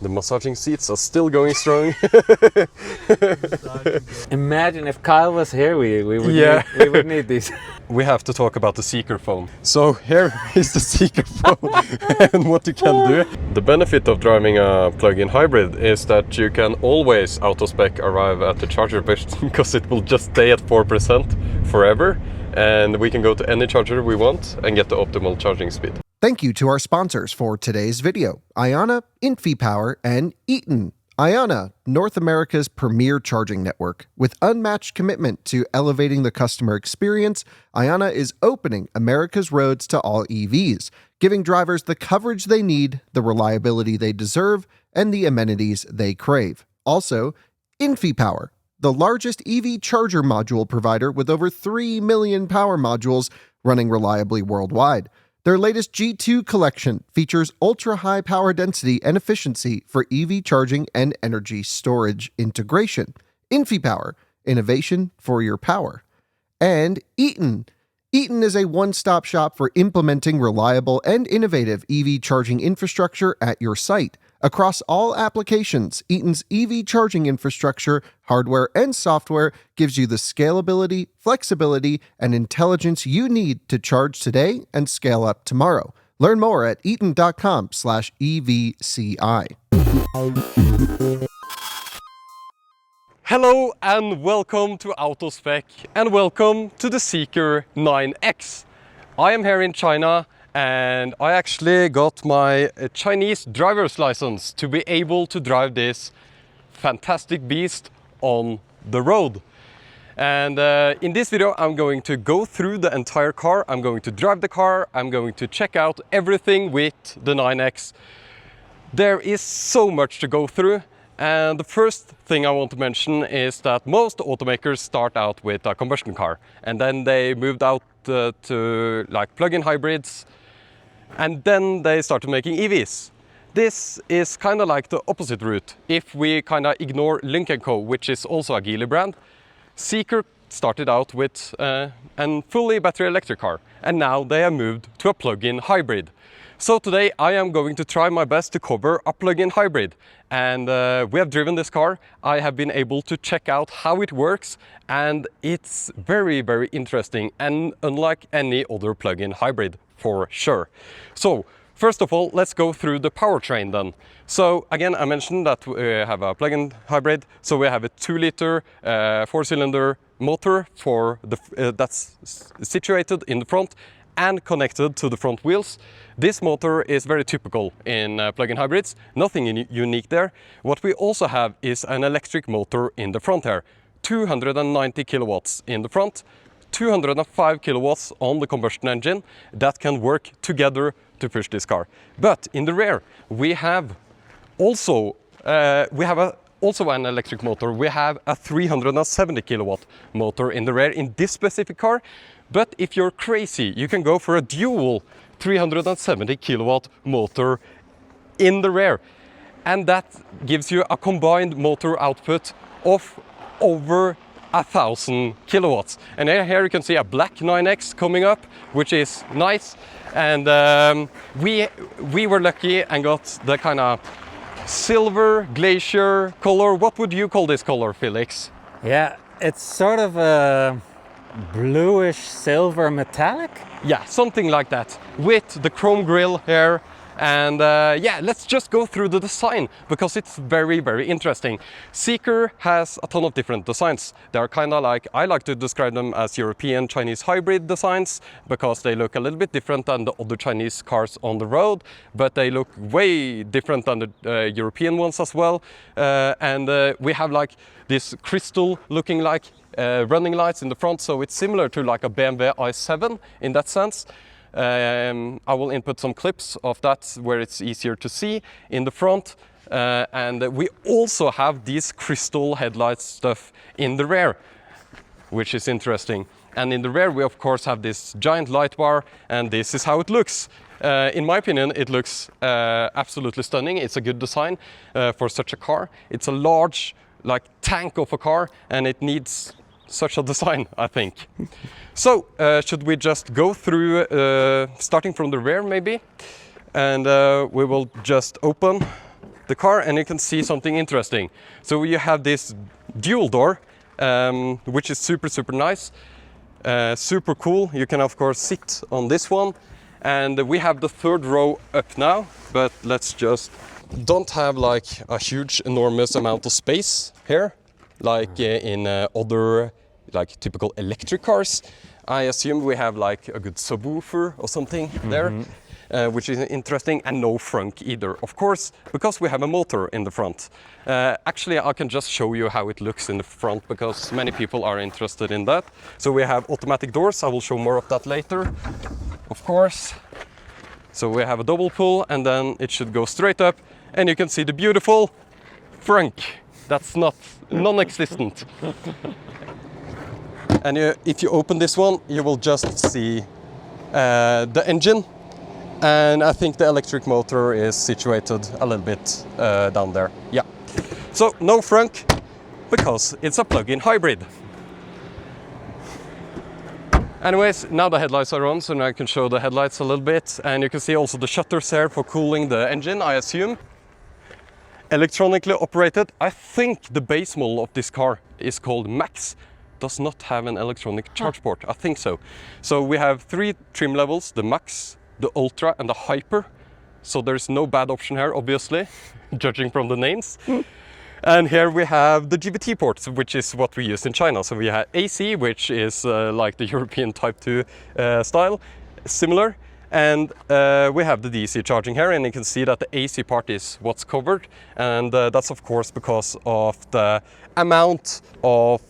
The massaging seats are still going strong. Imagine if Kyle was here, we would need these. We have to talk about the Zeekr phone. So here is the Zeekr phone and what you can do. The benefit of driving a plug-in hybrid is that you can always auto-spec arrive at the charger because it will just stay at 4% forever, and we can go to any charger we want and get the optimal charging speed. Thank you to our sponsors for today's video, Ionna, InfyPower, and Eaton. Ionna, North America's premier charging network. With unmatched commitment to elevating the customer experience, Ionna is opening America's roads to all EVs, giving drivers the coverage they need, the reliability they deserve, and the amenities they crave. Also, InfyPower, the largest EV charger module provider with over 3 million power modules running reliably worldwide. Their latest G2 collection features ultra-high power density and efficiency for EV charging and energy storage integration. InfyPower, innovation for your power. And Eaton. Eaton is a one-stop shop for implementing reliable and innovative EV charging infrastructure at your site. Across all applications, Eaton's EV charging infrastructure, hardware, and software gives you the scalability, flexibility, and intelligence you need to charge today and scale up tomorrow. Learn more at eaton.com/EVCI. Hello and welcome to AutoSpec and welcome to the Zeekr 9X. I am here in China and I actually got my Chinese driver's license to be able to drive this fantastic beast on the road. And in this video I'm going to go through the entire car, I'm going to drive the car, I'm going to check out everything with the 9X. There is so much to go through. And the first thing I want to mention is that most automakers start out with a combustion car and then they moved out to like plug-in hybrids and then they started making EVs. This is kind of like the opposite route. If we kind of ignore Lynk & Co, which is also a Geely brand, Zeekr started out with a fully battery electric car and now they have moved to a plug-in hybrid. So today I am going to try my best to cover a plug-in hybrid, and we have driven this car. I have been able to check out how it works and it's very, very interesting and unlike any other plug-in hybrid for sure. So first of all, let's go through the powertrain then. So again, I mentioned that we have a plug-in hybrid, so we have a 2-liter 4-cylinder motor for the, that's situated in the front and connected to the front wheels. This motor is very typical in plug-in hybrids, nothing unique there. What we also have is an electric motor in the front here, 290 kilowatts in the front, 205 kilowatts on the combustion engine that can work together to push this car. But in the rear, we have also an electric motor. We have a 370 kilowatt motor in the rear in this specific car. But if you're crazy, you can go for a dual 370 kilowatt motor in the rear. And that gives you a combined motor output of over 1,000 kilowatts. And here you can see a black 9X coming up, which is nice. And we were lucky and got the kind of silver glacier color. What would you call this color, Felix? Yeah, it's sort of a bluish silver metallic. Yeah, something like that, with the chrome grille here. And yeah, let's just go through the design because it's very, very interesting. Zeekr has a ton of different designs. They're kind of like, I like to describe them as European Chinese hybrid designs because they look a little bit different than the other Chinese cars on the road, but they look way different than the European ones as well. And we have like this crystal looking like running lights in the front, so it's similar to like a BMW i7 in that sense. I will input some clips of that where it's easier to see in the front. And we also have these crystal headlights stuff in the rear, which is interesting. And in the rear we of course have this giant light bar, and this is how it looks. In my opinion, it looks absolutely stunning. It's a good design for such a car. It's a large like tank of a car and it needs such a design, I think. So should we just go through starting from the rear maybe, and we will just open the car and you can see something interesting. So you have this dual door, which is super nice, super cool. You can of course sit on this one, and we have the third row up now, but let's just don't have like a huge enormous amount of space here like in other like typical electric cars. I assume we have like a good subwoofer or something there, which is interesting, and no frunk either, of course, because we have a motor in the front. Actually, I can just show you how it looks in the front because many people are interested in that. So we have automatic doors. I will show more of that later, of course. So we have a double pull and then it should go straight up, and you can see the beautiful frunk. That's not non-existent. And if you open this one, you will just see the engine, and I think the electric motor is situated a little bit down there. Yeah. So no frunk because it's a plug-in hybrid. Anyways, now the headlights are on, so now I can show the headlights a little bit, and you can see also the shutters here for cooling the engine, I assume. Electronically operated. I think the base model of this car is called Max. Does not have an electronic charge port. I think so. So we have 3 trim levels: the Max, the Ultra, and the Hyper. So there's no bad option here, obviously, judging from the names. And here we have the GBT ports, which is what we use in China. So we have AC, which is like the European Type 2 style, similar. And we have the DC charging here, and you can see that the AC part is what's covered, and that's of course because of the amount of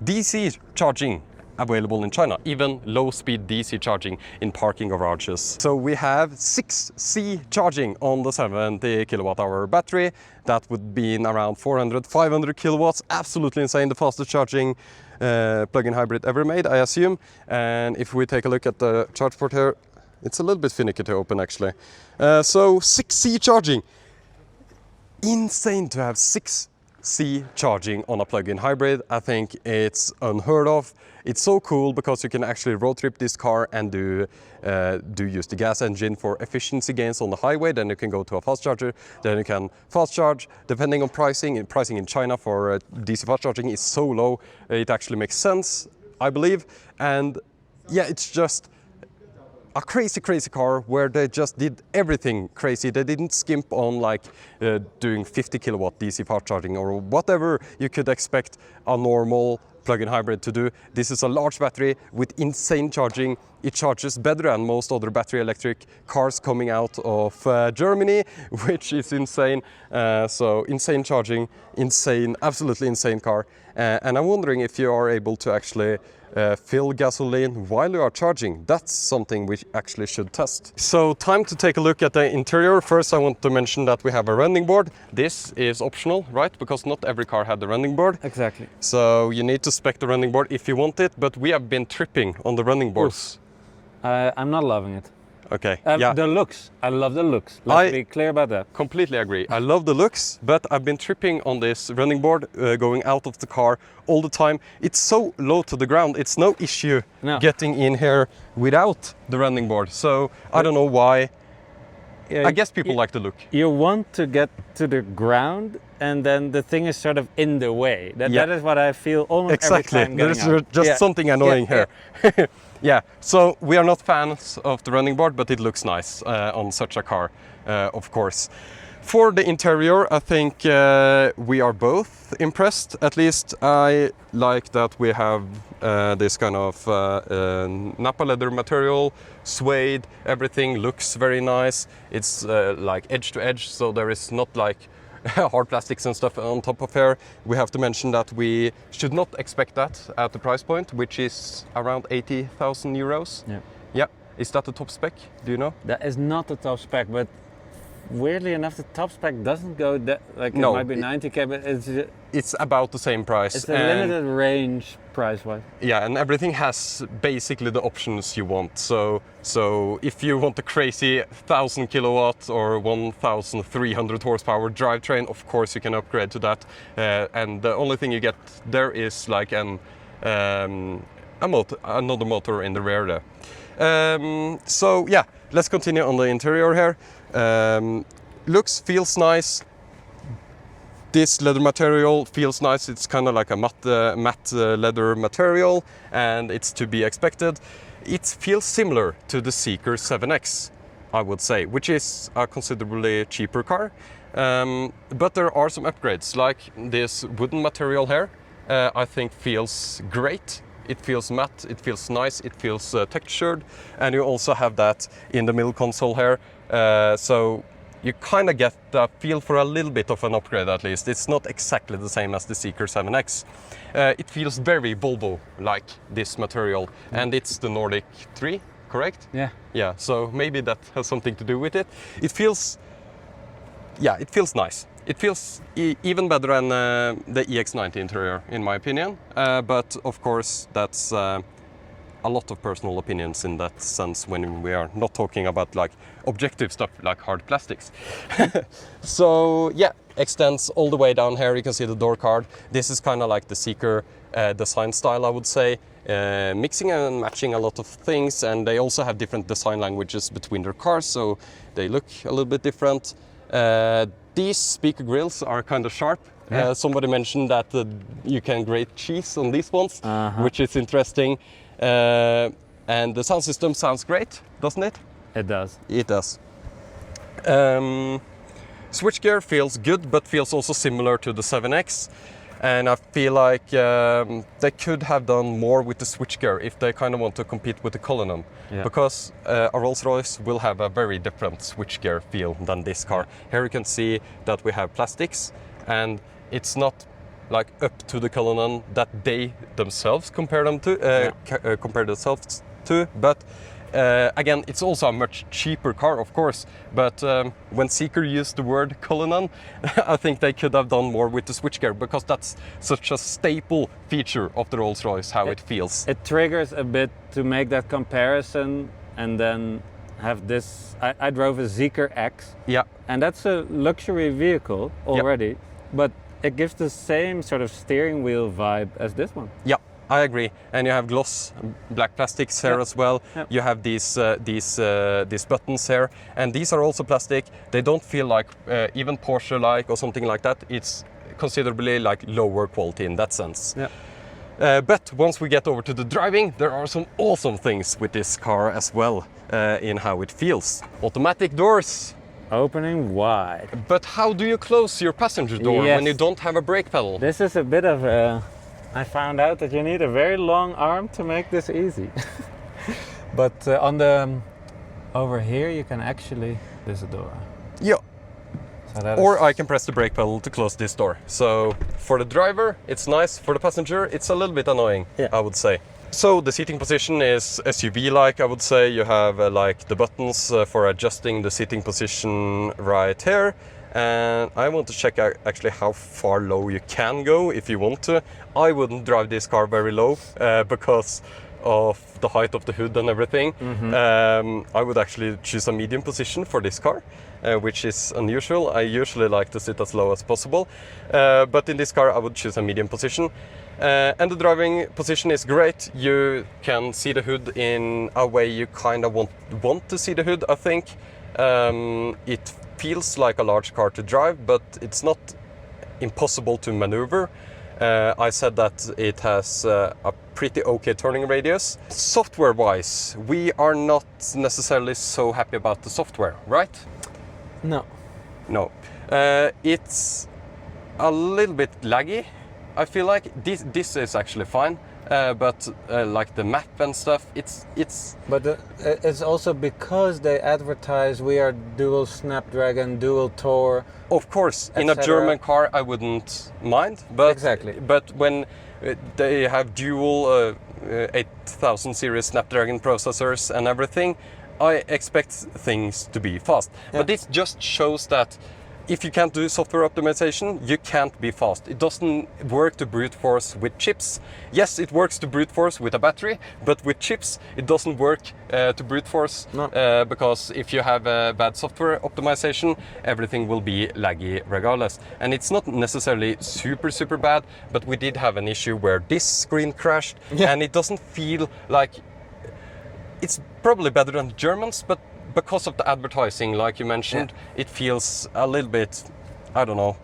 DC charging available in China, even low-speed DC charging in parking garages. So we have 6C charging on the 70 kilowatt-hour battery. That would be in around 400-500 kilowatts. Absolutely insane, the fastest charging plug-in hybrid ever made, I assume. And if we take a look at the charge port here, it's a little bit finicky to open actually. So 6C charging. Insane to have 6C charging on a plug-in hybrid. I think it's unheard of. It's so cool because you can actually road trip this car and do use the gas engine for efficiency gains on the highway. Then you can go to a fast charger. Then you can fast charge. Depending on pricing, pricing in China for DC fast charging is so low, it actually makes sense, I believe. And yeah, it's just a crazy car where they just did everything crazy. They didn't skimp on like doing 50 kilowatt DC fast charging or whatever you could expect a normal plug-in hybrid to do. This is a large battery with insane charging. It charges better than most other battery electric cars coming out of Germany, which is insane. So insane charging, insane, absolutely insane car. And I'm wondering if you are able to actually fill gasoline while you are charging. That's something we actually should test. So time to take a look at the interior. First I want to mention that we have a running board. This is optional, right? Because not every car had the running board. Exactly. So you need to spec the running board if you want it, but we have been tripping on the running boards. I'm not loving it. Okay, yeah. The looks. I love the looks. Let's be clear about that. Completely agree. I love the looks, but I've been tripping on this running board going out of the car all the time. It's so low to the ground. It's no issue getting in here without the running board. So I don't know why. I guess people like the look. You want to get to the ground, and then the thing is sort of in the way. That is what I feel almost every time getting out. There's just something annoying here. Yeah, so we are not fans of the running board, but it looks nice on such a car, of course. For the interior, I think we are both impressed. At least I like that we have this kind of Nappa leather material, suede, everything looks very nice. It's like edge to edge, so there is not like hard plastics and stuff on top of here. We have to mention that we should not expect that at the price point, which is around 80,000 euros. Yeah. Yeah. Is that the top spec? Do you know? That is not the top spec, but weirdly enough, the top spec doesn't go that, like no, it might be 90k, but it's about the same price. It's a limited range price-wise. Yeah, and everything has basically the options you want. So if you want a crazy 1,000 kilowatt or 1,300 horsepower drivetrain, of course you can upgrade to that. And the only thing you get there is like another motor in the rear there. So yeah, let's continue on the interior here. looks, feels nice. This leather material feels nice. It's kind of like a matte leather material, and it's to be expected. It feels similar to the Zeekr 7X, I would say, which is a considerably cheaper car. But there are some upgrades, like this wooden material here. I think feels great. It feels matte, it feels nice, it feels textured, and you also have that in the middle console here. So you kind of get the feel for a little bit of an upgrade at least. It's not exactly the same as the Zeekr 7X. It feels very Volvo-like, this material, and it's the Nordic 3, correct? Yeah. Yeah, so maybe that has something to do with it. It feels, yeah, it feels nice. It feels even better than the EX90 interior, in my opinion. But of course, that's a lot of personal opinions in that sense when we are not talking about like objective stuff like hard plastics. So yeah, extends all the way down here. You can see the door card. This is kind of like the Zeekr design style, I would say. Mixing and matching a lot of things, and they also have different design languages between their cars, so they look a little bit different. These speaker grills are kind of sharp. Yeah. Somebody mentioned that you can grate cheese on these ones, which is interesting. And the sound system sounds great, doesn't it? It does. It does. Switchgear feels good, but feels also similar to the 7X. And I feel like they could have done more with the switchgear if they kind of want to compete with the Cullinan. Yeah. Because a Rolls-Royce will have a very different switchgear feel than this car. Yeah. Here you can see that we have plastics, and it's not like up to the Cullinan that they themselves compare themselves to, but again, it's also a much cheaper car, of course, but when Zeekr used the word Cullinan, I think they could have done more with the switchgear, because that's such a staple feature of the Rolls-Royce, how it feels. It triggers a bit to make that comparison, and then have this. I drove a Zeekr X, yeah, and that's a luxury vehicle already, yeah, but it gives the same sort of steering wheel vibe as this one. Yeah, I agree. And you have gloss black plastics here, yeah, as well. Yeah. You have these buttons here, and these are also plastic. They don't feel like even Porsche-like or something like that. It's considerably like lower quality in that sense. Yeah. But once we get over to the driving, there are some awesome things with this car as well in how it feels. Automatic doors. Opening wide. But how do you close your passenger door, yes, when you don't have a brake pedal? This is a bit of a... I found out that you need a very long arm to make this easy. But on the... over here you can actually... There's a door. Yeah. So or I can press the brake pedal to close this door. So for the driver, it's nice. For the passenger, it's a little bit annoying, yeah, I would say. So the seating position is SUV-like, I would say. You have like the buttons for adjusting the seating position right here. And I want to check out actually how far low you can go if you want to. I wouldn't drive this car very low because of the height of the hood and everything. Mm-hmm. I would actually choose a medium position for this car, which is unusual. I usually like to sit as low as possible. But in this car I would choose a medium position. And the driving position is great. You can see the hood in a way you kind of want to see the hood, I think. It feels like a large car to drive, but it's not impossible to maneuver. I said that it has a pretty okay turning radius. Software-wise, we are not necessarily so happy about the software, right? No. No. It's a little bit laggy. I feel like this is actually fine, but like the map and stuff, it's. But it's also because they advertise we are dual Snapdragon, dual Tor. Of course, in a German car I wouldn't mind, but exactly. But when they have dual 8000 series Snapdragon processors and everything, I expect things to be fast. Yeah. But this just shows that if you can't do software optimization, you can't be fast. It doesn't work to brute force with chips. Yes, it works to brute force with a battery, but with chips, it doesn't work to brute force. No. Because if you have bad software optimization, everything will be laggy regardless. And it's not necessarily super bad, but we did have an issue where this screen crashed, yeah, and it doesn't feel like... It's probably better than the Germans, but because of the advertising, like you mentioned, it feels a little bit, I don't know.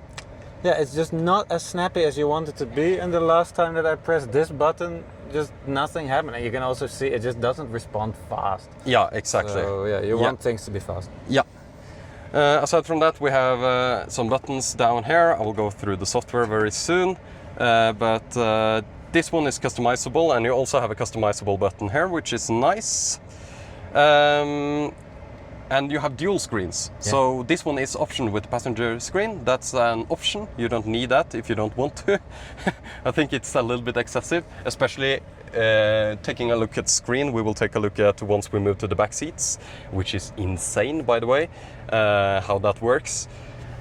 Yeah, it's just not as snappy as you want it to be. And the last time that I pressed this button, just nothing happened. And you can also see it just doesn't respond fast. Yeah, exactly. So yeah, you want things to be fast. Yeah. Aside from that, we have some buttons down here. I will go through the software very soon. But this one is customizable, and you also have a customizable button here, which is nice. And you have dual screens. Yeah. So this one is option with passenger screen. That's an option. You don't need that if you don't want to. I think it's a little bit excessive, especially taking a look at screen. We will take a look at once we move to the back seats, which is insane, by the way, how that works.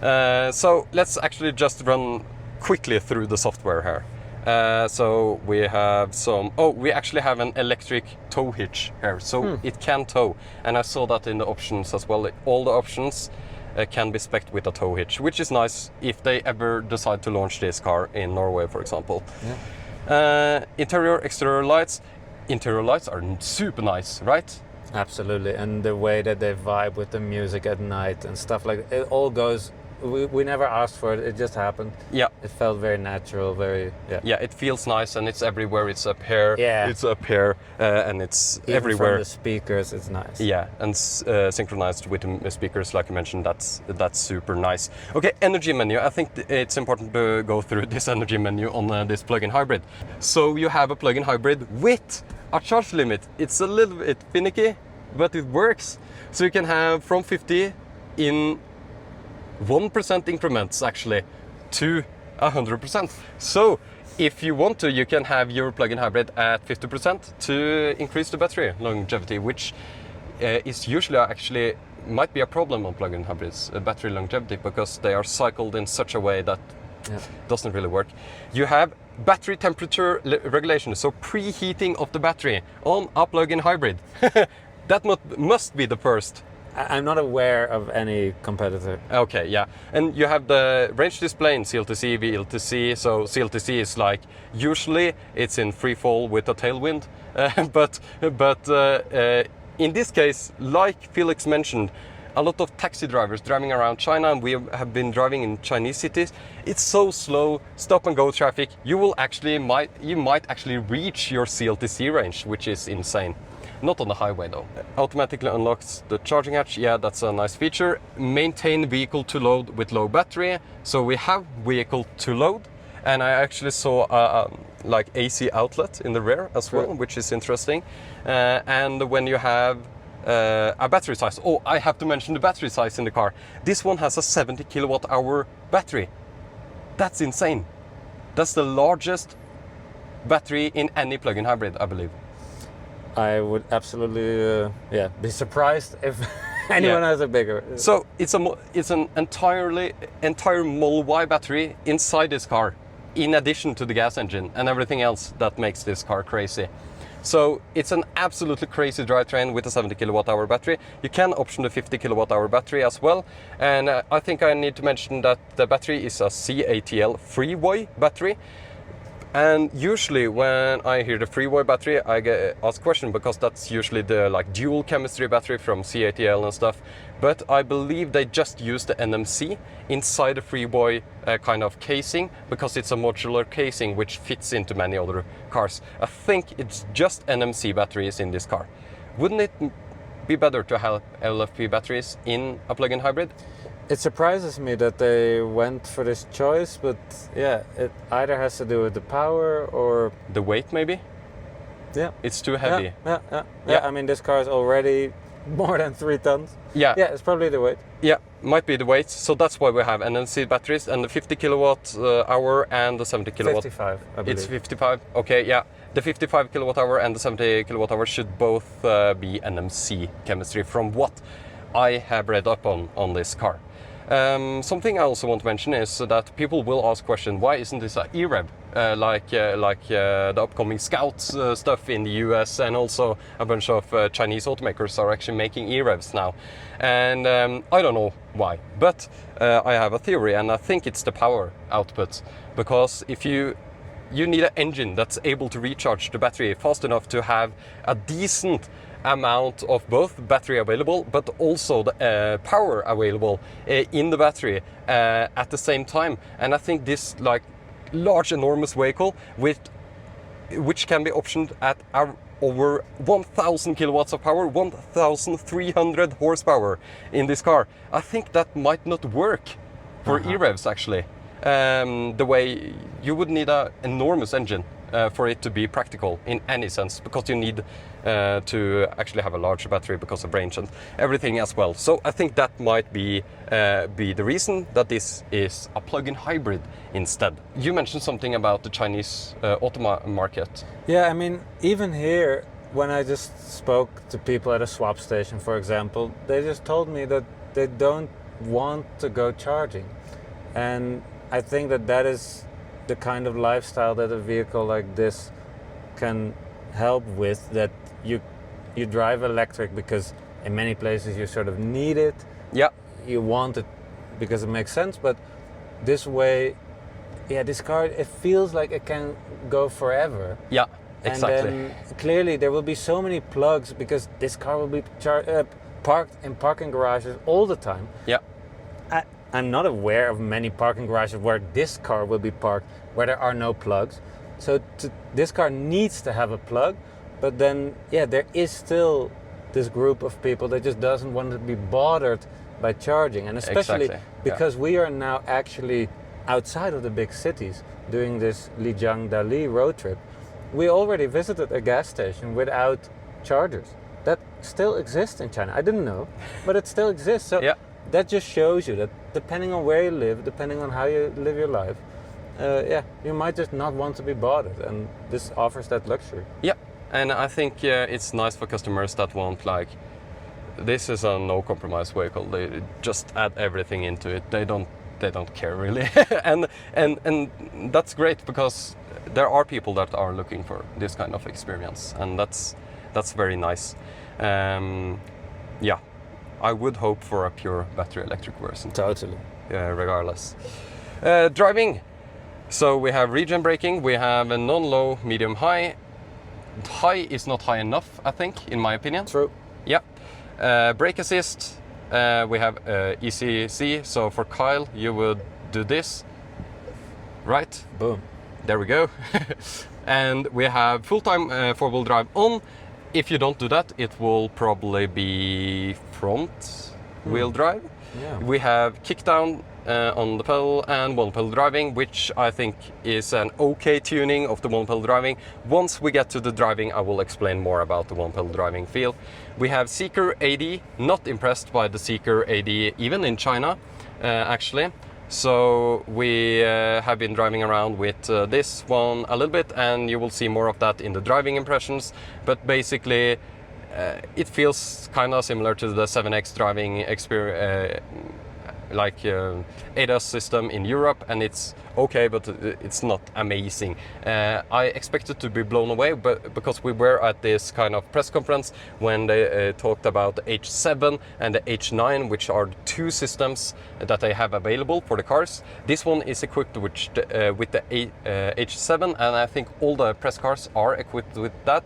So let's actually just run quickly through the software here. So we have some, we actually have an electric tow hitch here, so it can tow. And I saw that in the options as well. All the options can be spec'd with a tow hitch, which is nice if they ever decide to launch this car in Norway, for example. Yeah. Interior, exterior lights. Interior lights are super nice, right? Absolutely, and the way that they vibe with the music at night and stuff like that, it all goes. We never asked for it; it just happened. Yeah, it felt very natural, very Yeah, it feels nice, and it's everywhere. It's up here. Yeah, it's up here, and it's even everywhere. From the speakers, it's nice. Yeah, and synchronized with the speakers, like you mentioned. That's super nice. Okay, energy menu. I think it's important to go through this energy menu on this plug-in hybrid. So you have a plug-in hybrid with a charge limit. It's a little bit finicky, but it works. So you can have from 50 in 1% increments actually to 100%. So if you want to, you can have your plug-in hybrid at 50% to increase the battery longevity, which is usually actually might be a problem on plug-in hybrids, battery longevity, because they are cycled in such a way that doesn't really work. You have battery temperature regulation, so preheating of the battery on a plug-in hybrid. That must be the first. I'm not aware of any competitor. Okay, yeah. And you have the range display in CLTC, VLTC. So CLTC is like, usually it's in free fall with a tailwind. But in this case, like Felix mentioned, a lot of taxi drivers driving around China, and we have been driving in Chinese cities. It's so slow, stop and go traffic. You might actually reach your CLTC range, which is insane. Not on the highway though. Automatically unlocks the charging hatch. Yeah, that's a nice feature. Maintain vehicle to load with low battery. So we have vehicle to load, and I actually saw like AC outlet in the rear as well, which is interesting. And when you have a battery size, I have to mention the battery size in the car. This one has a 70 kilowatt hour battery. That's insane. That's the largest battery in any plug-in hybrid, I believe. I would absolutely, be surprised if anyone has a bigger. So it's an entire Model Y battery inside this car, in addition to the gas engine and everything else that makes this car crazy. So it's an absolutely crazy drivetrain with a 70 kilowatt hour battery. You can option the 50 kilowatt hour battery as well. And I think I need to mention that the battery is a CATL Freeway battery. And usually when I hear the Freeway battery, I get asked a question, because that's usually the like dual chemistry battery from CATL and stuff. But I believe they just use the NMC inside the Freeway kind of casing, because it's a modular casing which fits into many other cars. I think it's just NMC batteries in this car. Wouldn't it be better to have LFP batteries in a plug-in hybrid? It surprises me that they went for this choice, but yeah, it either has to do with the power or the weight, maybe. Yeah, it's too heavy. Yeah. I mean, this car is already more than 3 tons. Yeah, it's probably the weight. Yeah, might be the weight. So that's why we have NMC batteries, and the 50 kilowatt hour and the 70 kilowatt. 55, I believe. It's 55. Okay, yeah. The 55 kilowatt hour and the 70 kilowatt hour should both be NMC chemistry, from what I have read up on this car. Something I also want to mention is that people will ask question, why isn't this an e-rev like the upcoming Scouts stuff in the US, and also a bunch of Chinese automakers are actually making e-revs now. And I don't know why, but I have a theory, and I think it's the power output, because if you you need an engine that's able to recharge the battery fast enough to have a decent amount of both battery available, but also the power available in the battery at the same time. And I think this like large, enormous vehicle which can be optioned at over 1,000 kilowatts of power, 1,300 horsepower in this car. I think that might not work for e-revs actually. The way you would need an enormous engine for it to be practical in any sense, because you need to actually have a larger battery because of range and everything as well. So I think that might be the reason that this is a plug-in hybrid instead. You mentioned something about the Chinese auto market. Yeah, I mean, even here, when I just spoke to people at a swap station, for example, they just told me that they don't want to go charging. And I think that is the kind of lifestyle that a vehicle like this can help with, that you drive electric because in many places you sort of need it. Yeah. You want it because it makes sense, but this way, yeah, this car, it feels like it can go forever. Yeah, exactly. And then clearly there will be so many plugs because this car will be parked in parking garages all the time. Yeah. I'm not aware of many parking garages where this car will be parked where there are no plugs. So this car needs to have a plug, but then, yeah, there is still this group of people that just doesn't want to be bothered by charging. And especially because we are now actually outside of the big cities doing this Lijiang-Dali road trip. We already visited a gas station without chargers. That still exists in China. I didn't know, but it still exists. So that just shows you that depending on where you live, depending on how you live your life, you might just not want to be bothered, and this offers that luxury. Yeah, and I think it's nice for customers that want, like, this is a no compromise vehicle. They just add everything into it. They don't care really, and that's great, because there are people that are looking for this kind of experience, and that's very nice. Yeah. I would hope for a pure battery electric version. Totally. Regardless. Driving. So we have regen braking, we have a non-low, medium, high. High is not high enough, I think, in my opinion. True. Yeah. Brake assist, we have ECC. So for Kyle, you would do this. Right? Boom. There we go. And we have full-time four-wheel drive on. If you don't do that, it will probably be front wheel drive. Yeah. We have kick down on the pedal and one pedal driving, which I think is an okay tuning of the one pedal driving. Once we get to the driving, I will explain more about the one pedal driving feel. We have Zeekr AD, not impressed by the Zeekr AD even in China, actually. So we have been driving around with this one a little bit, and you will see more of that in the driving impressions. But basically, it feels kind of similar to the 7X driving experience, like ADAS system in Europe, and it's okay, but it's not amazing. I expected to be blown away, but because we were at this kind of press conference when they talked about the H7 and the H9, which are the two systems that they have available for the cars. This one is equipped with the H7, and I think all the press cars are equipped with that.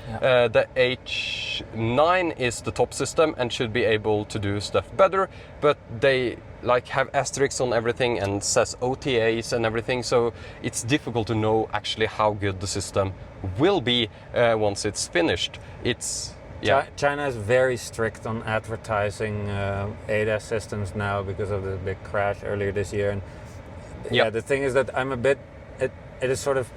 Yeah. The H9 is the top system and should be able to do stuff better, but they like have asterisks on everything and says OTAs and everything, so it's difficult to know actually how good the system will be once it's finished. China is very strict on advertising ADAS systems now because of the big crash earlier this year, and the thing is that I'm a bit, it is sort of,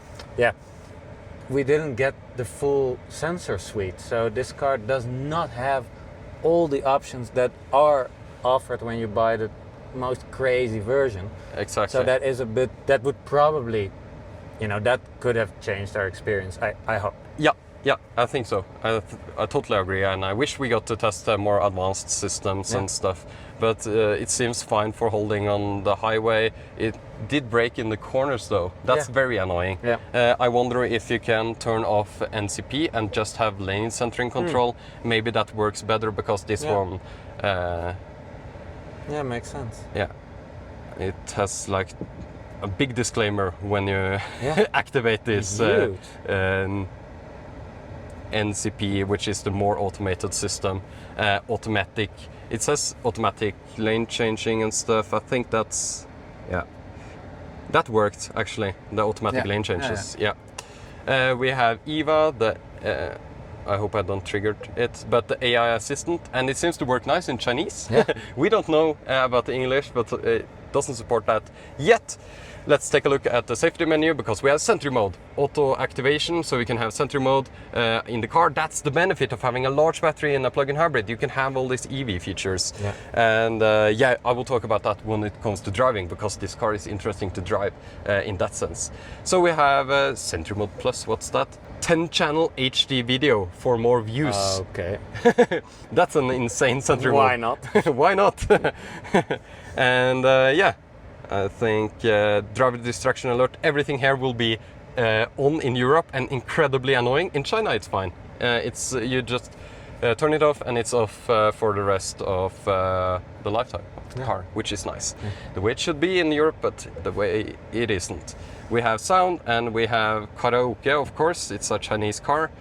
we didn't get the full sensor suite, so this car does not have all the options that are offered when you buy the most crazy version. Exactly. So that is a bit, that would probably, that could have changed our experience, I hope. Yeah, I think so. I totally agree, and I wish we got to test more advanced systems and stuff, but it seems fine for holding on the highway. It did brake in the corners though. That's very annoying. Yeah. I wonder if you can turn off NCP and just have lane centering control. Maybe that works better, because this one... makes sense. Yeah, it has like a big disclaimer when you Yeah. activate this Huge. NCP, which is the more automated system. Automatic. It says automatic lane changing and stuff. I think that's, yeah, that worked actually. The automatic Yeah. lane changes. Yeah. We have Eva, the I hope I don't trigger it, but the AI assistant, and it seems to work nice in Chinese. Yeah. We don't know about the English, but it doesn't support that yet. Let's take a look at the safety menu, because we have sentry mode, auto activation, so we can have sentry mode in the car. That's the benefit of having a large battery in a plug-in hybrid. You can have all these EV features. Yeah. And yeah, I will talk about that when it comes to driving, because this car is interesting to drive in that sense. So we have sentry mode plus, what's that? 10-channel HD video for more views. Okay. That's an insane sentry Why mode. not? Why not? And yeah, I think driver distraction alert, everything here will be on in Europe and incredibly annoying. In China it's fine. It's you just turn it off and it's off for the rest of the lifetime of the car, which is nice. The way it should be in Europe, but the way it isn't. We have sound and we have karaoke, of course. It's a Chinese car.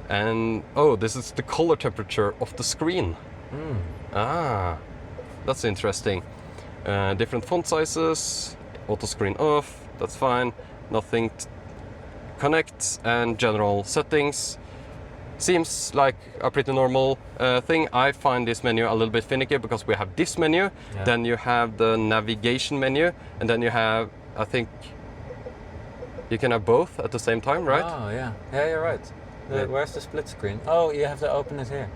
And oh, this is the color temperature of the screen. Ah, that's interesting. Different font sizes, auto screen off, that's fine. Nothing connect, and general settings. Seems like a pretty normal thing. I find this menu a little bit finicky, because we have this menu, then you have the navigation menu, and then you have, I think, you can have both at the same time, right? Oh, yeah. Yeah, you're right. Yeah. Where's the split screen? Oh, you have to open it here.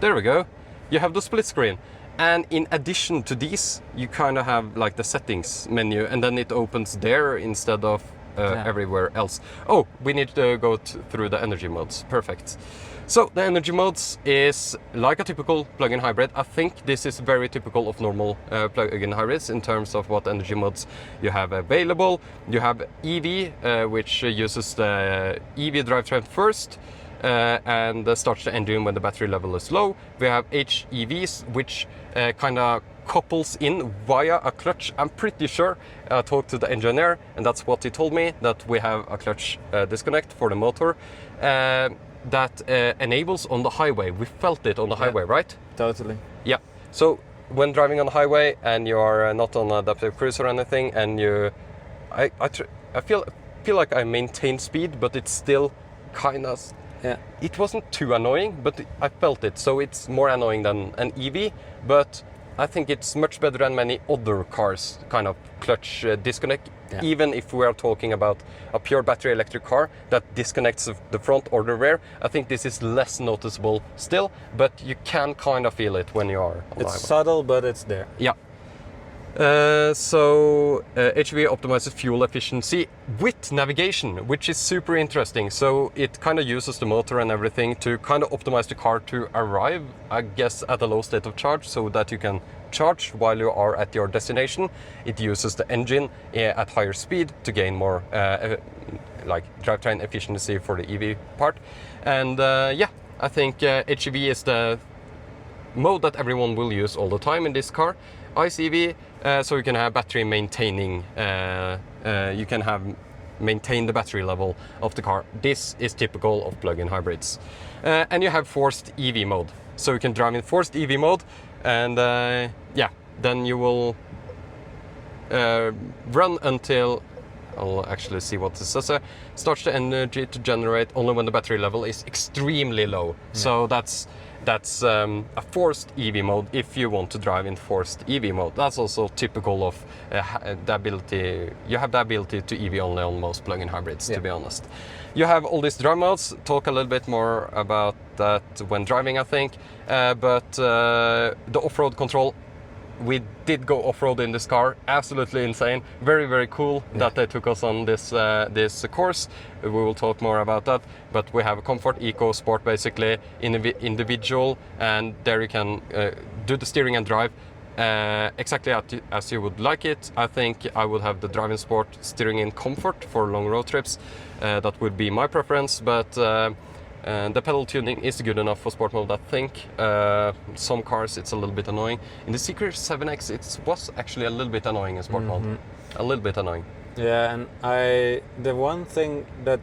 There we go. You have the split screen. And in addition to these, you kind of have like the settings menu, and then it opens there instead of everywhere else. Oh, we need to go through the energy modes. Perfect. So the energy modes is like a typical plug-in hybrid. I think this is very typical of normal plug-in hybrids in terms of what energy modes you have available. You have EV, which uses the EV drivetrain first, and starts the engine when the battery level is low. We have HEVs, which kind of couples in via a clutch. I'm pretty sure I talked to the engineer, and that's what he told me, that we have a clutch disconnect for the motor that enables on the highway. We felt it on the highway, right? Totally. Yeah. So when driving on the highway and you are not on adaptive cruise or anything, and I feel like I maintain speed, but it's still kind of. Yeah. It wasn't too annoying, but I felt it. So it's more annoying than an EV, but I think it's much better than many other cars, kind of clutch disconnect. Yeah. Even if we are talking about a pure battery electric car that disconnects the front or the rear, I think this is less noticeable still, but you can kind of feel it when you are on the highway. It's subtle, but it's there. Yeah. So HEV optimizes fuel efficiency with navigation, which is super interesting. So it kind of uses the motor and everything to kind of optimize the car to arrive, I guess, at a low state of charge, so that you can charge while you are at your destination. It uses the engine at higher speed to gain more like drivetrain efficiency for the EV part. And yeah, I think HEV is the mode that everyone will use all the time in this car. ICE EV, so you can have battery maintaining, you can have maintain the battery level of the car. This is typical of plug-in hybrids. And you have forced EV mode, so you can drive in forced EV mode, and yeah, then you will run until, I'll actually see what this says. Starts the energy to generate only when the battery level is extremely low. Yeah. So that's a forced EV mode if you want to drive in forced EV mode. That's also typical of the ability. You have the ability to EV only on most plug-in hybrids, to be honest. You have all these drive modes. Talk a little bit more about that when driving, I think. But the off-road control, we did go off-road in this car. Absolutely insane. Very, very cool that they took us on this course. We will talk more about that. But we have comfort, eco, sport, basically, individual, and there you can do the steering and drive exactly as you would like it. I think I would have the driving sport, steering in comfort for long road trips. That would be my preference. But And the pedal tuning is good enough for sport mode, I think. Some cars it's a little bit annoying. In the Zeekr 7X it was actually a little bit annoying in sport mode. A little bit annoying. Yeah, and the one thing that,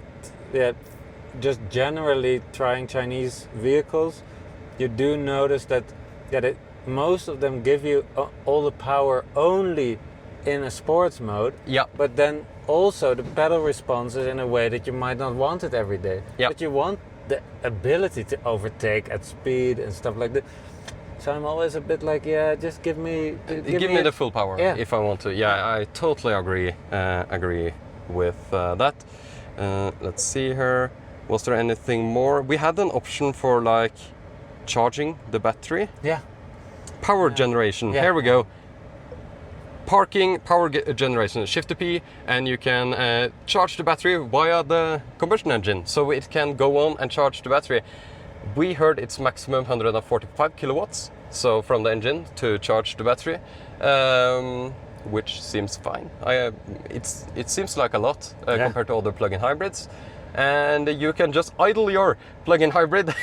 just generally trying Chinese vehicles, you do notice that most of them give you all the power only in a sports mode. Yeah. But then also the pedal response is in a way that you might not want it every day. Yeah. But you want the ability to overtake at speed and stuff like that. So I'm always a bit like, just give me the full power if I want to. Yeah, I totally agree with that. Let's see here. Was there anything more? We had an option for like charging the battery. Yeah. Power generation. Yeah. Here we go. Parking, power generation. Shift the P, and you can charge the battery via the combustion engine, so it can go on and charge the battery. We heard it's maximum 145 kilowatts, so from the engine to charge the battery, which seems fine. It seems like a lot compared to other plug-in hybrids. And you can just idle your plug-in hybrid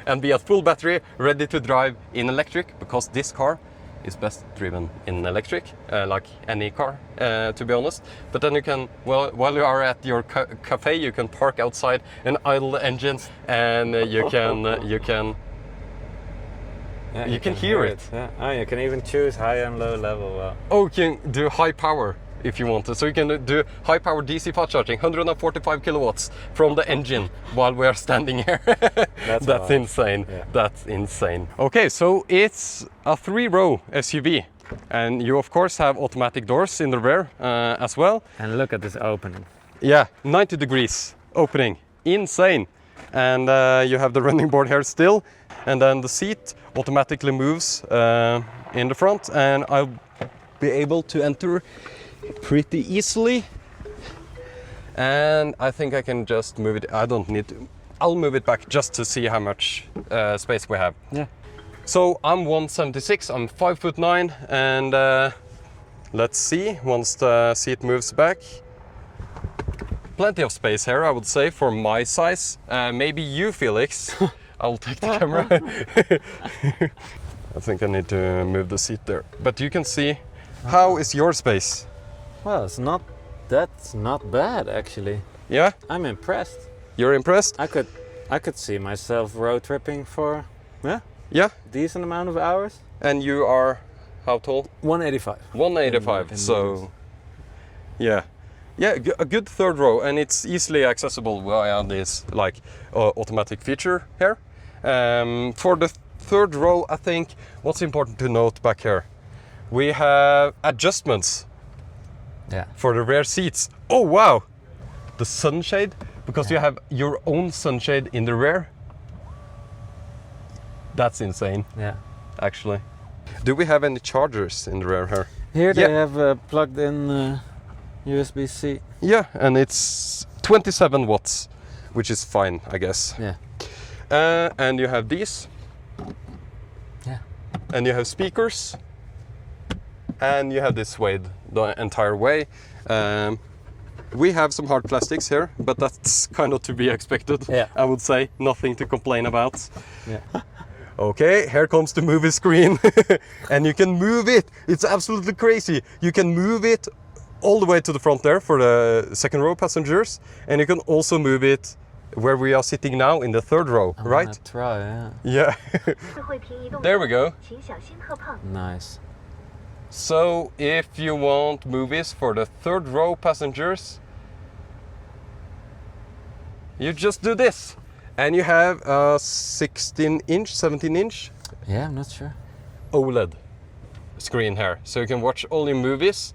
and be at full battery, ready to drive in electric, because this car is best driven in electric, like any car, to be honest. But then you can, while you are at your cafe, you can park outside and idle the engine, and you can hear it. Yeah. Oh, you can even choose high and low level. Wow. Oh, you can do high power if you want to. So you can do high power DC fast charging, 145 kilowatts from the engine while we are standing here. That's insane. Yeah. That's insane. Okay, so it's a 3-row SUV, and you of course have automatic doors in the rear as well. And look at this opening. Yeah, 90 degrees opening, insane. And you have the running board here still, and then the seat automatically moves in the front, and I'll be able to enter pretty easily. And I think I can just move it. I don't need to. I'll move it back just to see how much space we have. Yeah. So I'm 176, I'm 5'9", and let's see once the seat moves back. Plenty of space here, I would say, for my size. Maybe you, Felix. I'll take the camera. I think I need to move the seat there. But you can see, how is your space? Well, that's not bad actually. Yeah? I'm impressed. You're impressed? I could see myself road tripping for Yeah. decent amount of hours. And you are how tall? 185. 185. So yeah. Yeah, a good third row, and it's easily accessible via this like automatic feature here. For the third row, I think what's important to note back here, we have adjustments for the rear seats. Oh wow! The sunshade, because you have your own sunshade in the rear. That's insane. Yeah. Actually. Do we have any chargers in the rear here? Here they have plugged in USB-C. Yeah, and it's 27 watts, which is fine, I guess. Yeah. And you have these. Yeah. And you have speakers. And you have this suede the entire way. We have some hard plastics here, but that's kind of to be expected. Yeah. I would say nothing to complain about. Yeah. Okay, here comes the movie screen. And you can move it. It's absolutely crazy. You can move it all the way to the front there for the second row passengers, and you can also move it where we are sitting now in the third row, right? I'll try, yeah. Yeah. There we go. Nice. So if you want movies for the third row passengers, you just do this, and you have a 16-inch, 17-inch Yeah, I'm not sure. OLED screen here, so you can watch all your movies.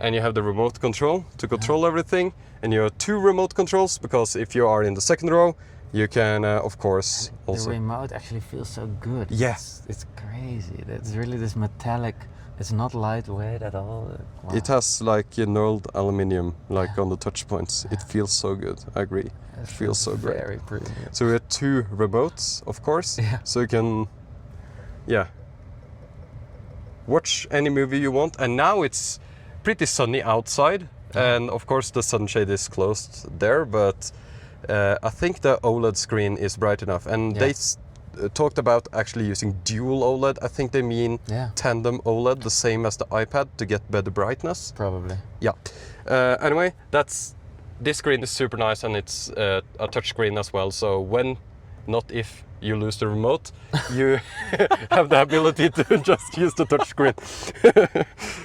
And you have the remote control to control everything. And you have 2 remote controls, because if you are in the second row, you can, of course, also... The remote actually feels so good. Yes. It's crazy. It's really this metallic, it's not lightweight at all. Wow. It has like knurled aluminium, like on the touch points. It feels so good, I agree. It feels so great. Very premium. So we have 2 remotes, of course. Yeah. So you can, watch any movie you want. And now it's pretty sunny outside, and of course the sunshade is closed there, but I think the OLED screen is bright enough, and they talked about actually using dual OLED. I think they mean tandem OLED, the same as the iPad, to get better brightness. Probably. Yeah. Anyway, this screen is super nice, and it's a touch screen as well. So when, not if, you lose the remote, you have the ability to just use the touch screen.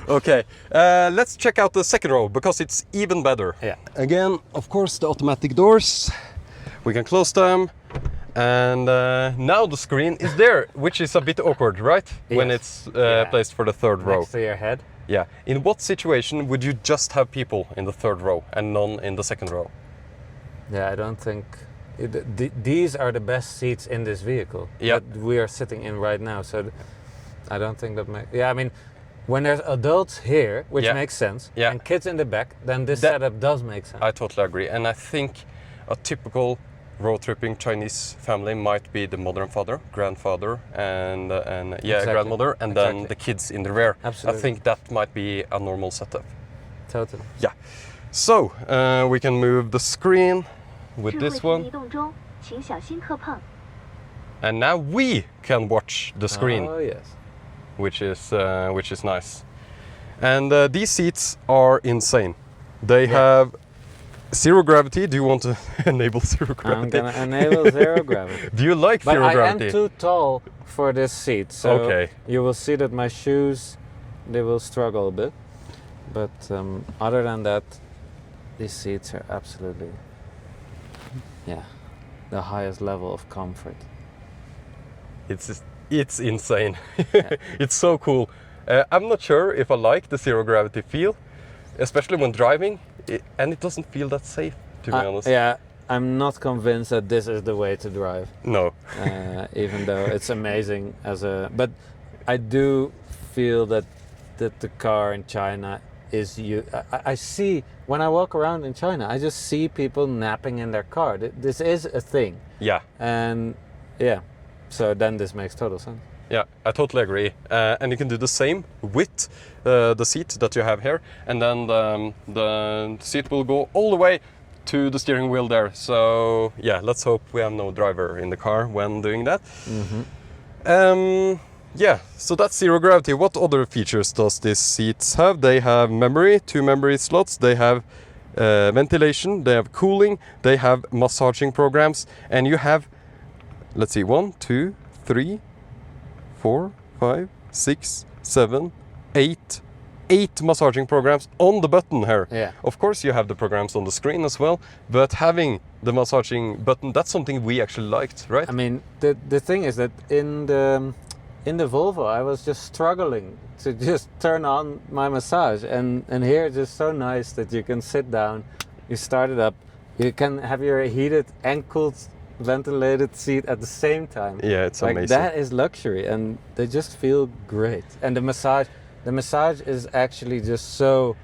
Okay, let's check out the second row because it's even better. Yeah. Again, of course, the automatic doors. We can close them. And now the screen is there, which is a bit awkward, right? Yes. When it's placed for the third row. Next to your head. Yeah. In what situation would you just have people in the third row and none in the second row? Yeah, I don't think... these are the best seats in this vehicle that we are sitting in right now. So I don't think that makes... Yeah, I mean, when there's adults here, which makes sense, and kids in the back, then this setup does make sense. I totally agree. And I think a typical road tripping Chinese family might be the mother and father, grandfather, and grandmother, and then the kids in the rear. Absolutely. I think that might be a normal setup. Totally. Yeah. So we can move the screen with this one. And now we can watch the screen. Oh yes. Which is nice. And these seats are insane. They have zero gravity. Do you want to enable zero gravity? I'm gonna enable zero gravity. Do you like zero gravity? I am too tall for this seat, so you will see that my shoes, they will struggle a bit. But other than that, these seats are absolutely, the highest level of comfort. It's insane. It's so cool. I'm not sure if I like the zero gravity feel, especially when driving. And it doesn't feel that safe, to be honest. Yeah, I'm not convinced that this is the way to drive. No. Even though it's amazing but I do feel that the car in China is I see, when I walk around in China, I just see people napping in their car. This is a thing. Yeah. And so then this makes total sense. Yeah, I totally agree. And you can do the same with the seat that you have here. And then the seat will go all the way to the steering wheel there. So yeah, let's hope we have no driver in the car when doing that. Yeah, so that's zero gravity. What other features does this seats have? They have memory, 2 memory slots. They have ventilation, they have cooling, they have massaging programs. And you have, let's see, 1, 2, 3, 4, 5, 6, 7, 8 massaging programs on the button here. Yeah. Of course you have the programs on the screen as well, but having the massaging button, that's something we actually liked, right? I mean, the thing is that in the Volvo I was just struggling to just turn on my massage, and here it's just so nice that you can sit down, you start it up, you can have your heated and cooled ventilated seat at the same time. Yeah, it's like amazing. That is luxury, and they just feel great. And the massage is actually just so,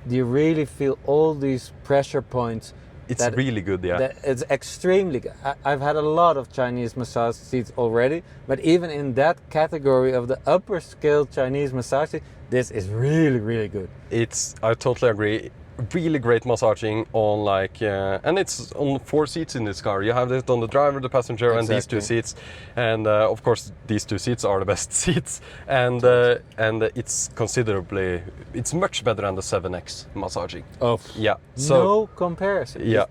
you really feel all these pressure points. It's really good, yeah. It's extremely good. I've had a lot of Chinese massage seats already, but even in that category of the upper scale Chinese massage seat, this is really, really good. I totally agree. Really great massaging on and it's on 4 seats in this car. You have it on the driver, the passenger, and these 2 seats. And of course, these 2 seats are the best seats. And it's much better than the 7X massaging. Oh, yeah. So, no comparison. Yeah.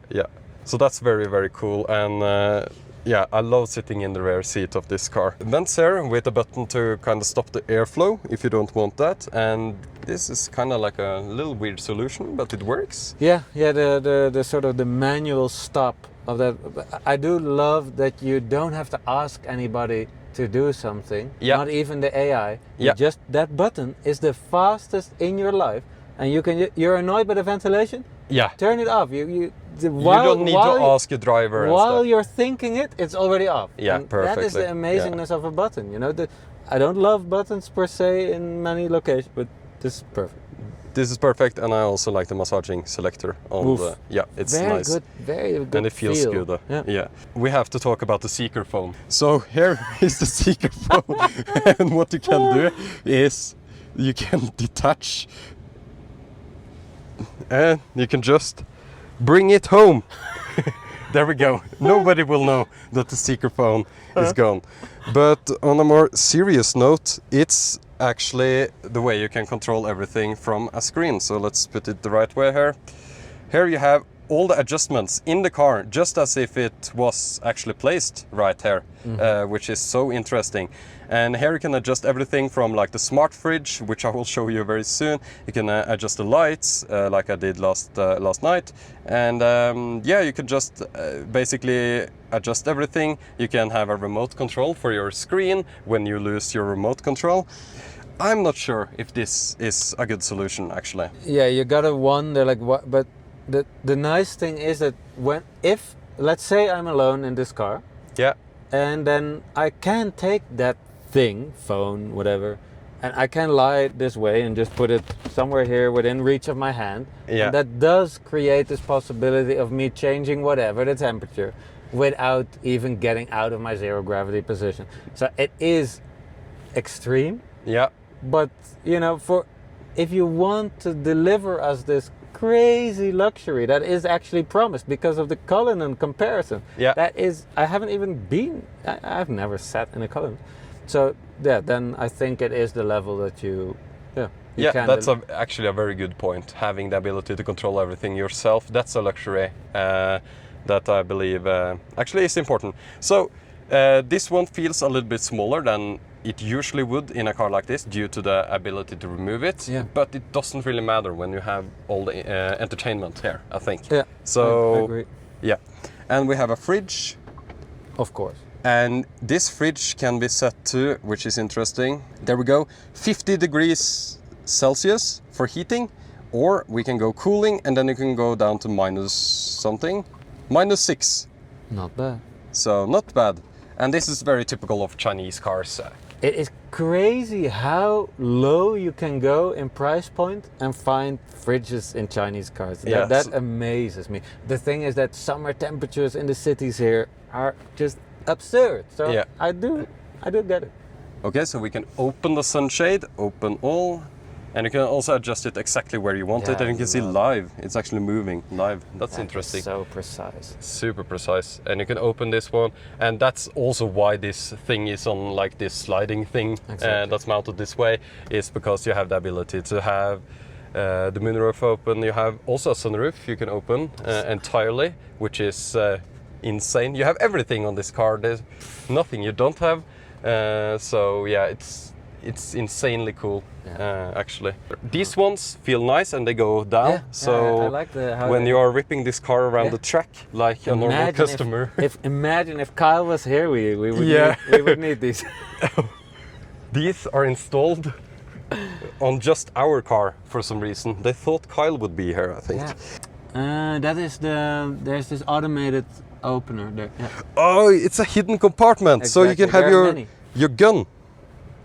So that's very, very cool. And I love sitting in the rear seat of this car. Vents here with a button to kind of stop the airflow if you don't want that. And this is kind of like a little weird solution, but it works. Yeah, the sort of the manual stop of that. I do love that you don't have to ask anybody to do something, not even the AI. Just that button is the fastest in your life, and you're annoyed by the ventilation? Yeah. Turn it off. You don't need to ask your driver. While you're thinking it's already off. Yeah, and perfectly. that is the amazingness of a button. You know, I don't love buttons per se in many locations, but this is perfect. This is perfect, and I also like the massaging selector on the. Yeah, it's very nice. Very good. And it feels feel. good. Yeah. We have to talk about the Zeekr phone. So here is the Zeekr phone, and what you can do is you can detach, and you can just bring it home. There we go. Nobody will know that the Zeekr phone is gone. But on a more serious note, it's actually the way you can control everything from a screen. So let's put it the right way here. Here you have all the adjustments in the car, just as if it was actually placed right here, which is so interesting. And here you can adjust everything from like the smart fridge, which I will show you very soon. You can adjust the lights, like I did last night. And yeah, you can just basically adjust everything. You can have a remote control for your screen when you lose your remote control. I'm not sure if this is a good solution, actually. Yeah, you gotta wonder like what, but the nice thing is that if let's say I'm alone in this car, Yeah. and then I can take that thing, phone, whatever, and I can lie it this way and just put it somewhere here within reach of my hand. Yeah. And that does create this possibility of me changing whatever the temperature without even getting out of my zero gravity position. So it is extreme, Yeah. but you know, if you want to deliver us this crazy luxury that is actually promised because of the Cullinan comparison. Yeah. That is, I haven't even been, I've never sat in a Cullinan. So yeah, then I think it is the level that you can that's actually a very good point. Having the ability to control everything yourself, that's a luxury that I believe actually is important. So this one feels a little bit smaller than it usually would in a car like this due to the ability to remove it. Yeah. But it doesn't really matter when you have all the entertainment here, I think. Yeah. So I agree. yeah. And we have a fridge. Of course. And this fridge can be set to, which is interesting, there we go, 50 degrees Celsius for heating, or we can go cooling and then you can go down to minus something, -6. Not bad. So not bad. And this is very typical of Chinese cars. It is crazy how low you can go in price point and find fridges in Chinese cars. Yes. That amazes me. The thing is that summer temperatures in the cities here are just absurd. So Yeah. I do get it. Okay, so we can open the sunshade, open all, and you can also adjust it exactly where you want it, Yeah, and you can see live. It's actually moving live. That's interesting. So precise. Super precise. And you can open this one, and that's also why this thing is on like this sliding thing that's mounted this way, is because you have the ability to have the moonroof open. You have also a sunroof you can open entirely, which is insane. You have everything on this car. There's nothing you don't have. So yeah, it's insanely cool, actually. These ones feel nice and they go down. Yeah, so I like how when you are ripping this car around the track like a normal Imagine customer. Imagine if Kyle was here, we would we would need these. These are installed on just our car for some reason. They thought Kyle would be here, I think. That is there's this automated opener there. Yeah. Oh, it's a hidden compartment, so you can have your gun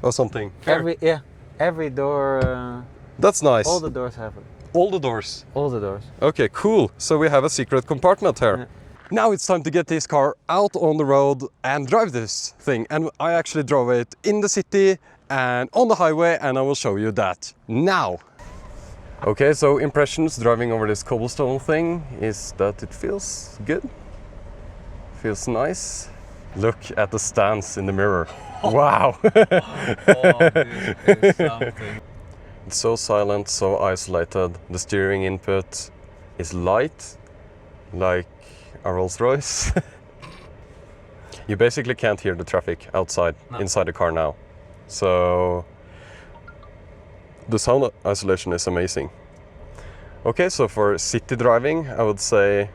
or something. Every door. That's nice. All the doors have it. All the doors. All the doors. Okay, cool. So we have a secret compartment here. Yeah. Now it's time to get this car out on the road and drive this thing. And I actually drove it in the city and on the highway, and I will show you that now. Okay, so impressions driving over this cobblestone thing is that it feels good. Feels nice. Look at the stance in the mirror. Wow! This is something. It's so silent, so isolated. The steering input is light, like a Rolls Royce. You basically can't hear the traffic outside, inside the car now. So the sound isolation is amazing. Okay, so for city driving, I would say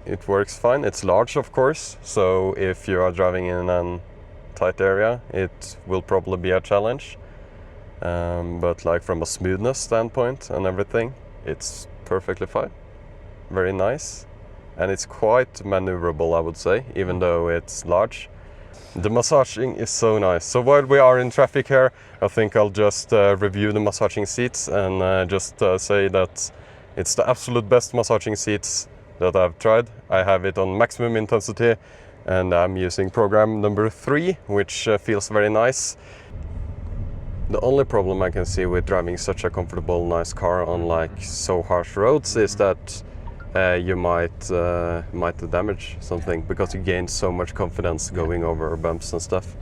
it works fine. It's large, of course, so if you are driving in a tight area, it will probably be a challenge. But like from a smoothness standpoint and everything, it's perfectly fine. Very nice. And it's quite maneuverable, I would say, even though it's large. The massaging is so nice. So while we are in traffic here, I think I'll just review the massaging seats and just say that it's the absolute best massaging seats that I've tried. I have it on maximum intensity and I'm using program number 3, which feels very nice. The only problem I can see with driving such a comfortable, nice car on like so harsh roads is that you might damage something because you gain so much confidence going over bumps and stuff.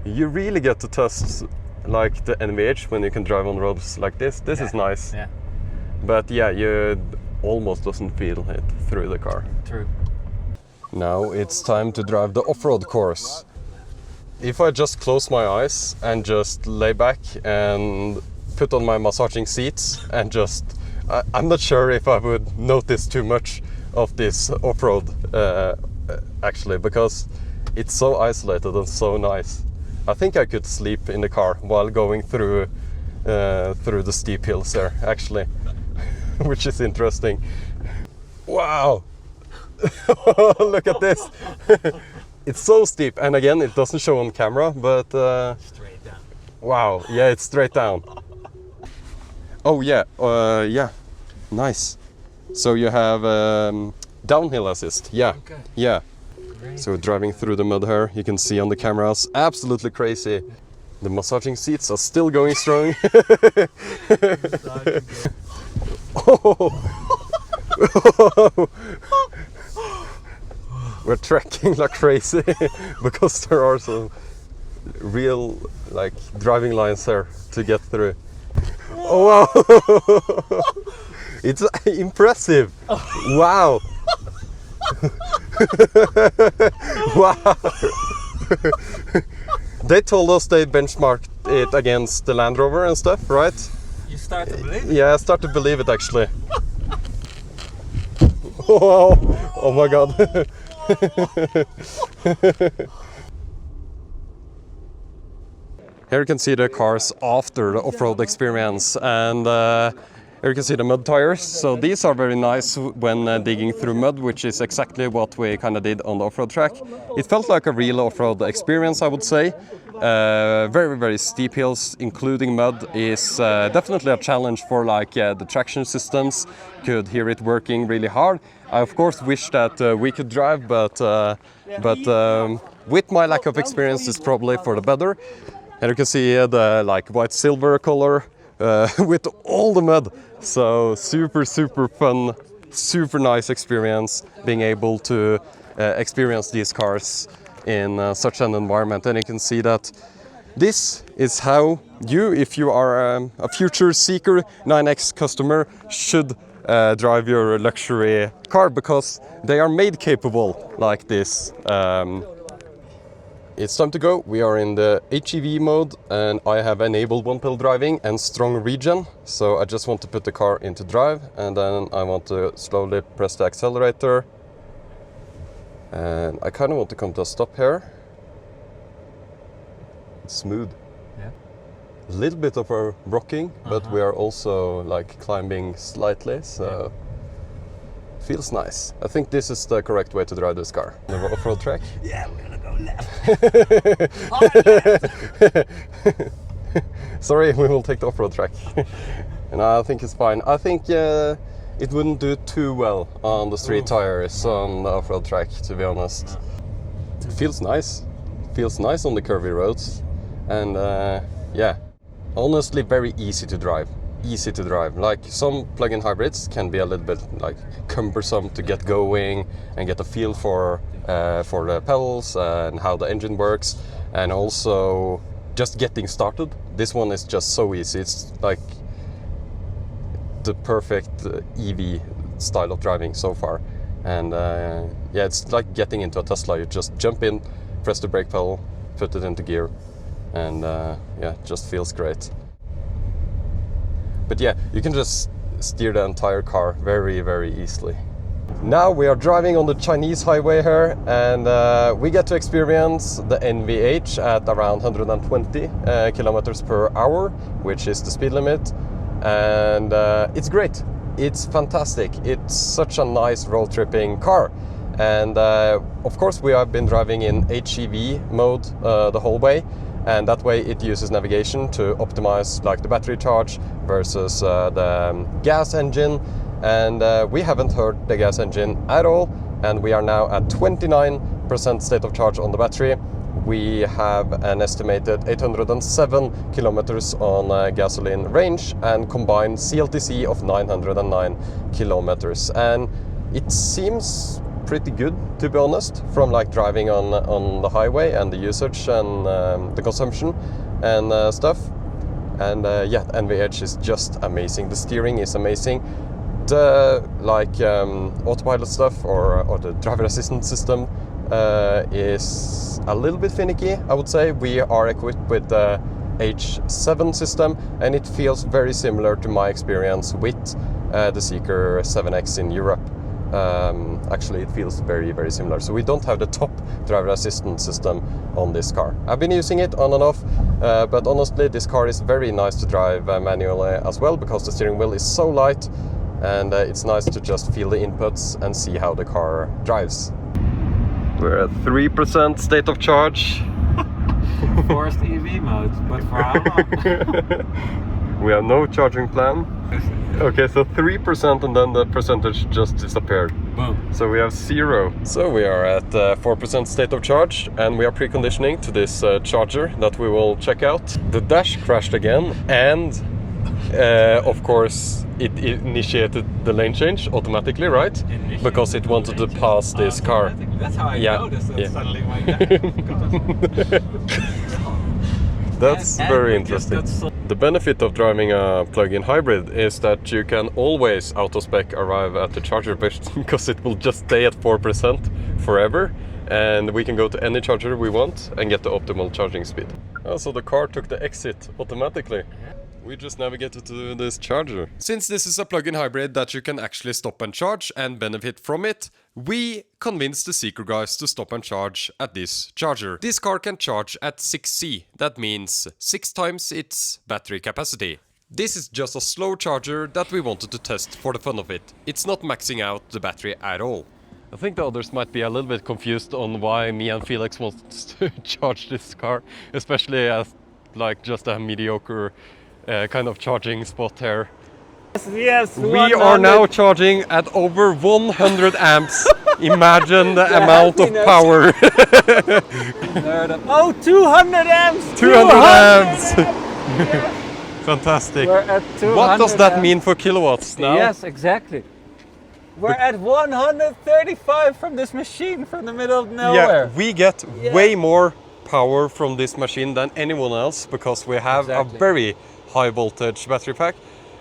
You really get to test like the NVH when you can drive on roads like this. This is nice. Yeah. But yeah, you almost doesn't feel it through the car. True. Now it's time to drive the off-road course. If I just close my eyes and just lay back and put on my massaging seats and just, I'm not sure if I would notice too much of this off-road actually, because it's so isolated and so nice. I think I could sleep in the car while going through the steep hills there, actually, which is interesting. Wow! Look at this! It's so steep, and again, it doesn't show on camera, but Straight down. wow, yeah, it's straight down. Oh yeah, yeah, nice. So you have downhill assist, yeah, Okay. yeah. Great. So driving through the mud here, you can see on the cameras, absolutely crazy. The massaging seats are still going strong. Oh. We're trekking like crazy because there are some real like driving lines there to get through. Oh wow! It's impressive. Wow! Wow! They told us they benchmarked it against the Land Rover and stuff, right? You start to believe it? Yeah, I start to believe it actually. Oh, oh my god. Here you can see the cars after the off-road experience, and here you can see the mud tires. So these are very nice when digging through mud, which is exactly what we kind of did on the off-road track. It felt like a real off-road experience, I would say. Very, very steep hills, including mud, is definitely a challenge for like the traction systems. Could hear it working really hard. I of course wish that we could drive, but with my lack of experience, it's probably for the better. And you can see the like white silver color with all the mud. So super fun, super nice experience being able to experience these cars in such an environment. And you can see that this is how you, if you are a future Zeekr 9X customer, should drive your luxury car, because they are made capable like this. It's time to go. We are in the HEV mode and I have enabled one-pedal driving and strong regen. So I just want to put the car into drive, and then I want to slowly press the accelerator. And I kind of want to come to a stop here. It's smooth. Yeah. A little bit of a rocking, but we are also like climbing slightly, so feels nice. I think this is the correct way to drive this car. The off-road track. Yeah, we're gonna go left. Sorry, we will take the off-road track. And I think it's fine. I think it wouldn't do too well on the street tires on the off-road track, to be honest. It feels nice. Feels nice on the curvy roads. And yeah, honestly very easy to drive. Easy to drive. Like some plug-in hybrids can be a little bit like cumbersome to get going and get a feel for the pedals and how the engine works, and also just getting started. This one is just so easy. It's like the perfect EV style of driving so far. And yeah, it's like getting into a Tesla. You just jump in, press the brake pedal, put it into gear, and yeah, it just feels great. But yeah, you can just steer the entire car very, very easily. Now we are driving on the Chinese highway here, and we get to experience the NVH at around 120 kilometers per hour, which is the speed limit. And it's great. It's fantastic. It's such a nice road tripping car. And of course we have been driving in HEV mode the whole way. And that way it uses navigation to optimize like the battery charge versus the gas engine. And we haven't heard the gas engine at all. And we are now at 29% state of charge on the battery. We have an estimated 807 kilometers on gasoline range and combined CLTC of 909 kilometers. And It seems pretty good, to be honest, from like driving on the highway and the usage and the consumption and stuff. And yeah, NVH is just amazing. The steering is amazing. The like autopilot stuff or the driver assistance system is a little bit finicky, I would say. We are equipped with the H7 system, and it feels very similar to my experience with the Zeekr 7X in Europe. Actually, it feels very, very similar. So we don't have the top driver assistance system on this car. I've been using it on and off, but honestly, this car is very nice to drive manually as well, because the steering wheel is so light, and it's nice to just feel the inputs and see how the car drives. We're at 3% state of charge. Forced EV mode, but for how long? We have no charging plan. Okay, so 3% and then the percentage just disappeared. Boom. So we have 0. So we are at 4% state of charge, and we are preconditioning to this charger that we will check out. The dash crashed again, and of course it initiated the lane change automatically, right? Because it wanted to pass this car. That's how I noticed that suddenly my dash. That's very interesting. The benefit of driving a plug-in hybrid is that you can always auto-spec arrive at the charger because it will just stay at 4% forever, and we can go to any charger we want and get the optimal charging speed. Oh, so the car took the exit automatically. We just navigated to this charger. Since this is a plug-in hybrid that you can actually stop and charge and benefit from it, we convinced the Zeekr guys to stop and charge at this charger. This car can charge at 6C, that means 6 times its battery capacity. This is just a slow charger that we wanted to test for the fun of it. It's not maxing out the battery at all. I think the others might be a little bit confused on why me and Felix want to charge this car, especially as like just a mediocre kind of charging spot here. Yes, we are now charging at over 100 amps. Imagine the amount of power. Oh, 200 amps! 200 amps! Yes. Fantastic. We're at 200 What does that amps. mean for kilowatts now? Yes, exactly. We're at 135 from this machine from the middle of nowhere. Yeah, we get way more power from this machine than anyone else, because we have a very high voltage battery pack,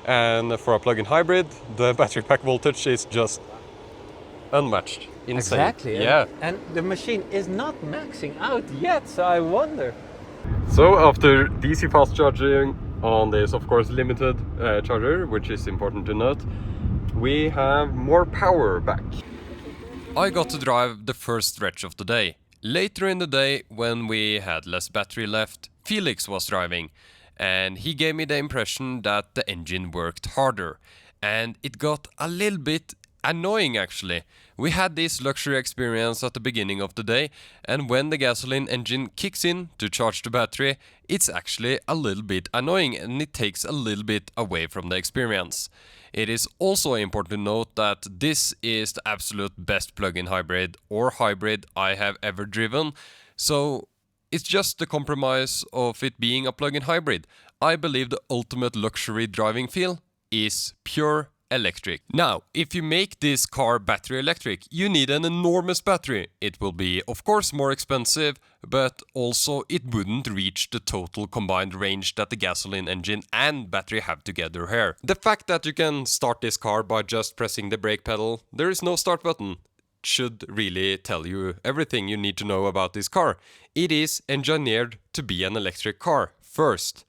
and for a plug-in hybrid the battery pack voltage is just unmatched. Insane. Exactly. Yeah. And the machine is not maxing out yet, so I wonder. So after DC fast charging on this, of course, limited charger, which is important to note, we have more power back. I got to drive the first stretch of the day. Later in the day, when we had less battery left, Felix was driving, and he gave me the impression that the engine worked harder, and it got a little bit annoying actually. We had this luxury experience at the beginning of the day, and when the gasoline engine kicks in to charge the battery, it's actually a little bit annoying, and it takes a little bit away from the experience. It is also important to note that this is the absolute best plug-in hybrid or hybrid I have ever driven, so it's just the compromise of it being a plug-in hybrid. I believe the ultimate luxury driving feel is pure electric. Now, if you make this car battery electric, you need an enormous battery. It will be, of course, more expensive, but also it wouldn't reach the total combined range that the gasoline engine and battery have together here. The fact that you can start this car by just pressing the brake pedal, there is no start button, should really tell you everything you need to know about this car. It is engineered to be an electric car first.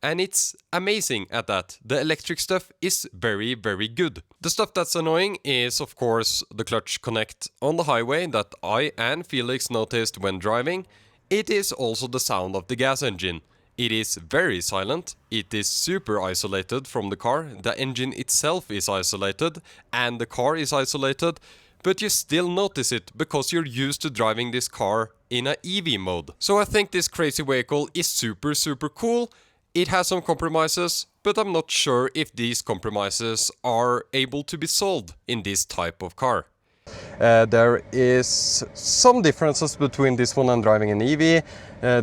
And it's amazing at that. The electric stuff is very, very good. The stuff that's annoying is, of course, the clutch connect on the highway that I and Felix noticed when driving. It is also the sound of the gas engine. It is very silent. It is super isolated from the car. The engine itself is isolated, and the car is isolated. But you still notice it because you're used to driving this car in a EV mode. So I think this crazy vehicle is super, super cool. It has some compromises, but I'm not sure if these compromises are able to be solved in this type of car. There is some differences between this one and driving an EV.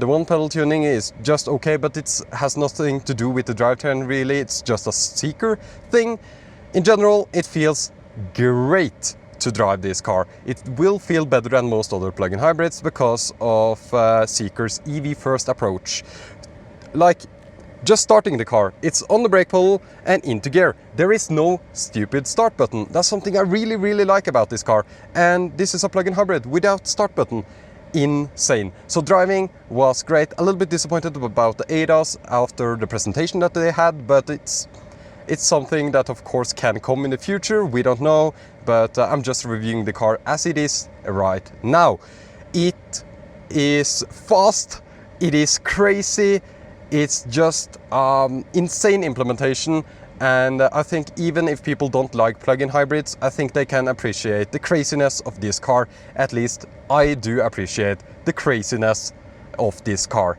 The one pedal tuning is just okay, but it has nothing to do with the drivetrain really. It's just a Zeekr thing. In general, it feels great to drive this car. It will feel better than most other plug-in hybrids because of Zeekr's EV first approach. Like just starting the car, it's on the brake pedal and into gear. There is no stupid start button. That's something I really like about this car. And this is a plug-in hybrid without start button. Insane. So driving was great. A little bit disappointed about the ADAS after the presentation that they had, but it's something that of course can come in the future. We don't know, but I'm just reviewing the car as it is right now. It is fast, it is crazy, it's just insane implementation, and I think even if people don't like plug-in hybrids, I think they can appreciate the craziness of this car. At least I do appreciate the craziness of this car.